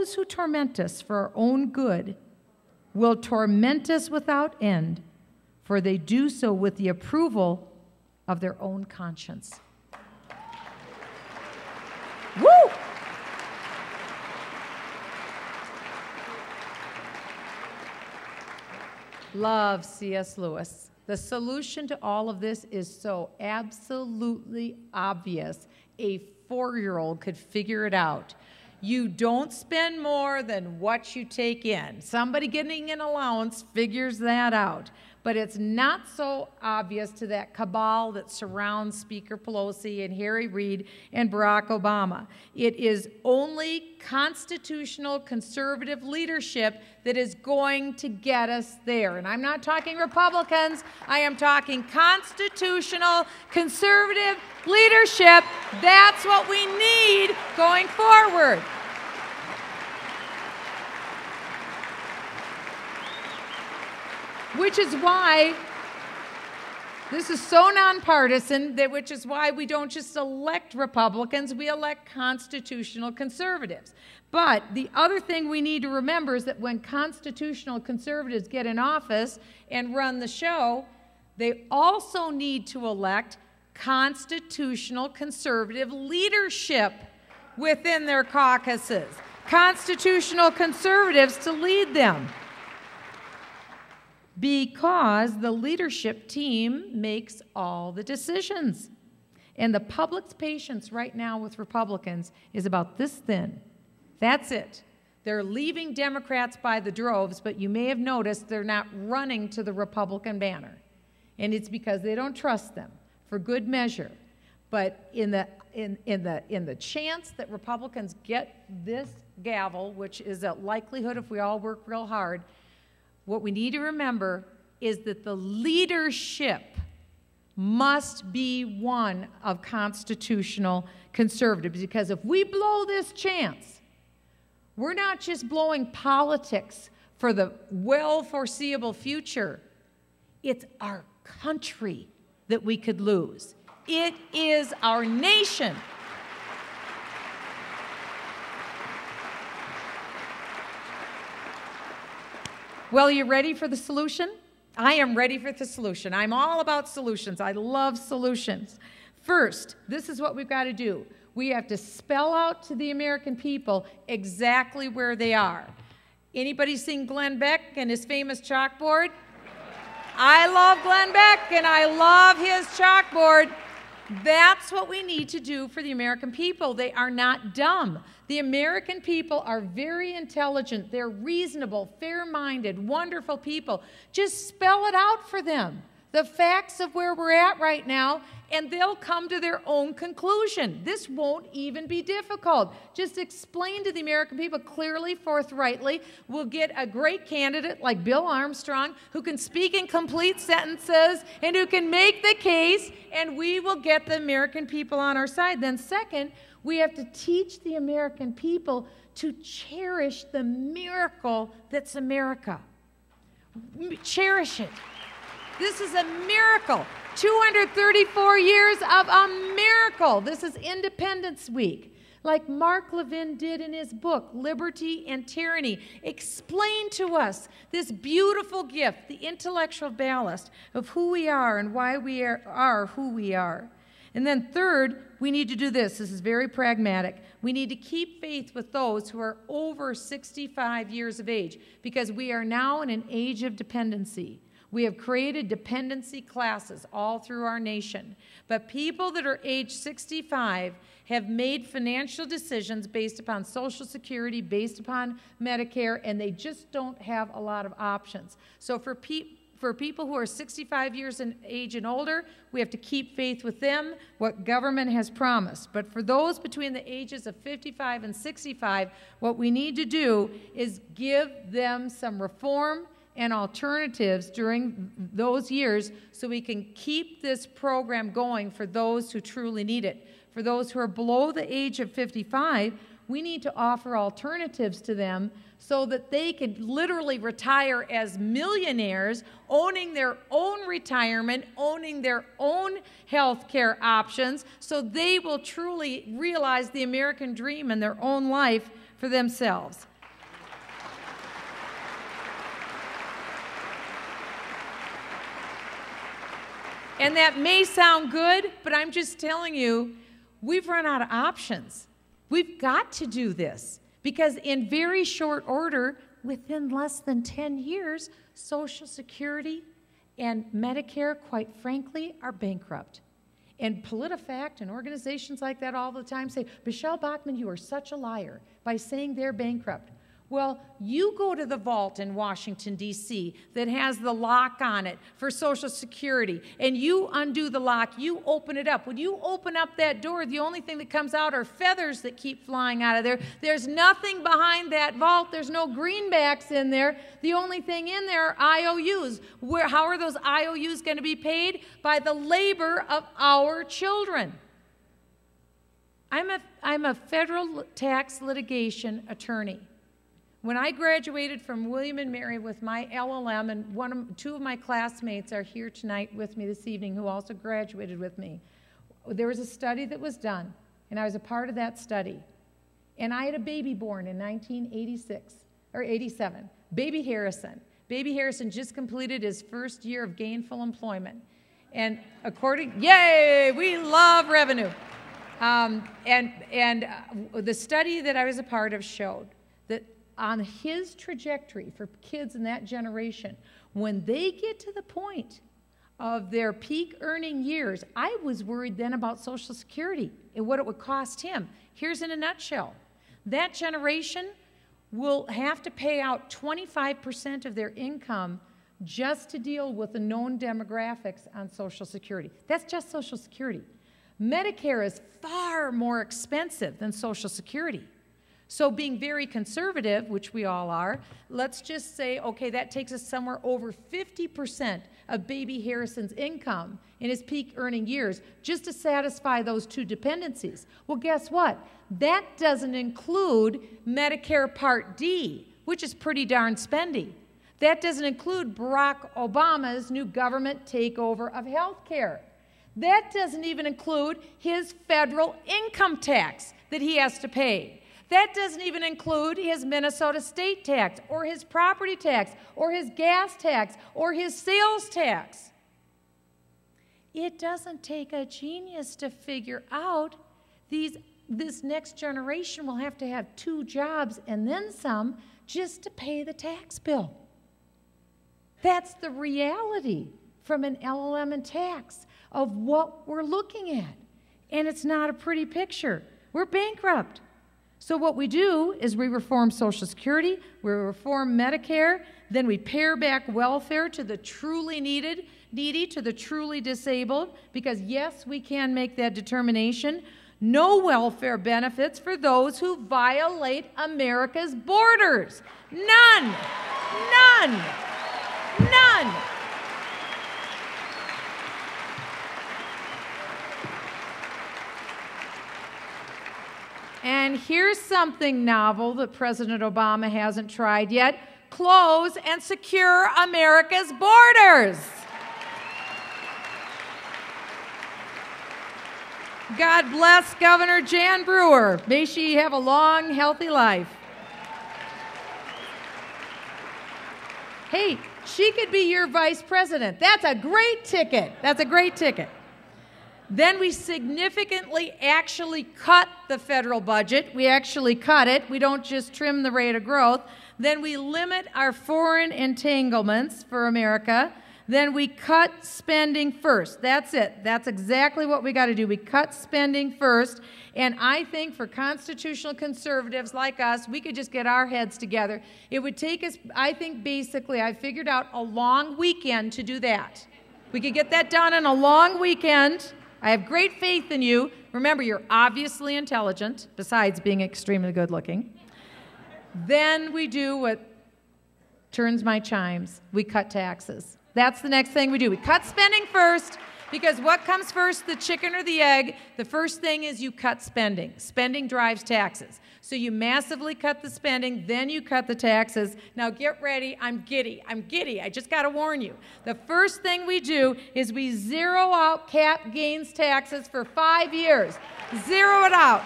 those who torment us for our own good will torment us without end, for they do so with the approval of their own conscience. Woo! Love C.S. Lewis. The solution to all of this is so absolutely obvious. A 4-year-old could figure it out. You don't spend more than what you take in. Somebody getting an allowance figures that out. But it's not so obvious to that cabal that surrounds Speaker Pelosi and Harry Reid and Barack Obama. It is only constitutional conservative leadership that is going to get us there. And I'm not talking Republicans. I am talking constitutional conservative leadership. That's what we need going forward. Which is why this is so nonpartisan, which is why we don't just elect Republicans, we elect constitutional conservatives. But the other thing we need to remember is that when constitutional conservatives get in office and run the show, they also need to elect constitutional conservative leadership within their caucuses, constitutional conservatives to lead them. Because the leadership team makes all the decisions. And the public's patience right now with Republicans is about this thin. That's it. They're leaving Democrats by the droves, but you may have noticed they're not running to the Republican banner. And it's because they don't trust them, for good measure. But in the chance that Republicans get this gavel, which is a likelihood if we all work real hard, what we need to remember is that the leadership must be one of constitutional conservatives, because if we blow this chance, we're not just blowing politics for the well-foreseeable future. It's our country that we could lose. It is our nation. Well, are you ready for the solution? I am ready for the solution. I'm all about solutions. I love solutions. First, this is what we've got to do. We have to spell out to the American people exactly where they are. Anybody seen Glenn Beck and his famous chalkboard? I love Glenn Beck and I love his chalkboard. That's what we need to do for the American people. They are not dumb. The American people are very intelligent. They're reasonable, fair-minded, wonderful people. Just spell it out for them, the facts of where we're at right now, and they'll come to their own conclusion. This won't even be difficult. Just explain to the American people clearly, forthrightly. We'll get a great candidate like Bill Armstrong who can speak in complete sentences and who can make the case, and we will get the American people on our side. Then second, we have to teach the American people to cherish the miracle that's America. Cherish it. This is a miracle. 234 years of a miracle. This is Independence Week. Like Mark Levin did in his book, Liberty and Tyranny. Explain to us this beautiful gift, the intellectual ballast of who we are and why we are who we are. And then third, we need to do this. This is very pragmatic. We need to keep faith with those who are over 65 years of age, because we are now in an age of dependency. We have created dependency classes all through our nation. But people that are age 65 have made financial decisions based upon Social Security, based upon Medicare, and they just don't have a lot of options. So for people who are 65 years in age and older, we have to keep faith with them, what government has promised. But for those between the ages of 55 and 65, what we need to do is give them some reform and alternatives during those years so we can keep this program going for those who truly need it. For those who are below the age of 55, we need to offer alternatives to them so that they could literally retire as millionaires, owning their own retirement, owning their own health care options, so they will truly realize the American dream in their own life for themselves. And that may sound good, but I'm just telling you, we've run out of options. We've got to do this because in very short order, within less than 10 years, Social Security and Medicare, quite frankly, are bankrupt. And PolitiFact and organizations like that all the time say, Michele Bachmann, you are such a liar by saying they're bankrupt. Well, you go to the vault in Washington, D.C. that has the lock on it for Social Security, and you undo the lock, you open it up. When you open up that door, the only thing that comes out are feathers that keep flying out of there. There's nothing behind that vault. There's no greenbacks in there. The only thing in there are IOUs. How are those IOUs going to be paid? By the labor of our children. I'm a federal tax litigation attorney. When I graduated from William & Mary with my LLM, and two of my classmates are here tonight with me this evening who also graduated with me, there was a study that was done, and I was a part of that study. And I had a baby born in 1986, or 87, Baby Harrison. Baby Harrison just completed his first year of gainful employment. And yay, we love revenue. The study that I was a part of showed that on his trajectory for kids in that generation, when they get to the point of their peak earning years, I was worried then about Social Security and what it would cost him. Here's in a nutshell. That generation will have to pay out 25% of their income just to deal with the known demographics on Social Security. That's just Social Security. Medicare is far more expensive than Social Security. So being very conservative, which we all are, let's just say, okay, that takes us somewhere over 50% of Baby Harrison's income in his peak earning years just to satisfy those two dependencies. Well, guess what? That doesn't include Medicare Part D, which is pretty darn spendy. That doesn't include Barack Obama's new government takeover of health care. That doesn't even include his federal income tax that he has to pay. That doesn't even include his Minnesota state tax or his property tax or his gas tax or his sales tax. It doesn't take a genius to figure out this next generation will have to have 2 jobs and then some just to pay the tax bill. That's the reality from an LLM and tax of what we're looking at. And it's not a pretty picture. We're bankrupt. So what we do is we reform Social Security, we reform Medicare, then we pare back welfare to the truly needy, to the truly disabled, because yes, we can make that determination. No welfare benefits for those who violate America's borders. None. None. None. And here's something novel that President Obama hasn't tried yet. Close and secure America's borders. God bless Governor Jan Brewer. May she have a long, healthy life. Hey, she could be your vice president. That's a great ticket. That's a great ticket. Then we significantly actually cut the federal budget. We actually cut it. We don't just trim the rate of growth. Then we limit our foreign entanglements for America. Then we cut spending first. That's it. That's exactly what we got to do. We cut spending first. And I think for constitutional conservatives like us, we could just get our heads together. It would take us, I think basically, I figured out a long weekend to do that. We could get that done in a long weekend. I have great faith in you. Remember, you're obviously intelligent, besides being extremely good looking. Then we do what turns my chimes. We cut taxes. That's the next thing we do. We cut spending first, because what comes first, the chicken or the egg? The first thing is you cut spending. Spending drives taxes. So you massively cut the spending, then you cut the taxes. Now get ready. I'm giddy. I'm giddy. I just got to warn you. The first thing we do is we zero out cap gains taxes for 5 years. Zero it out.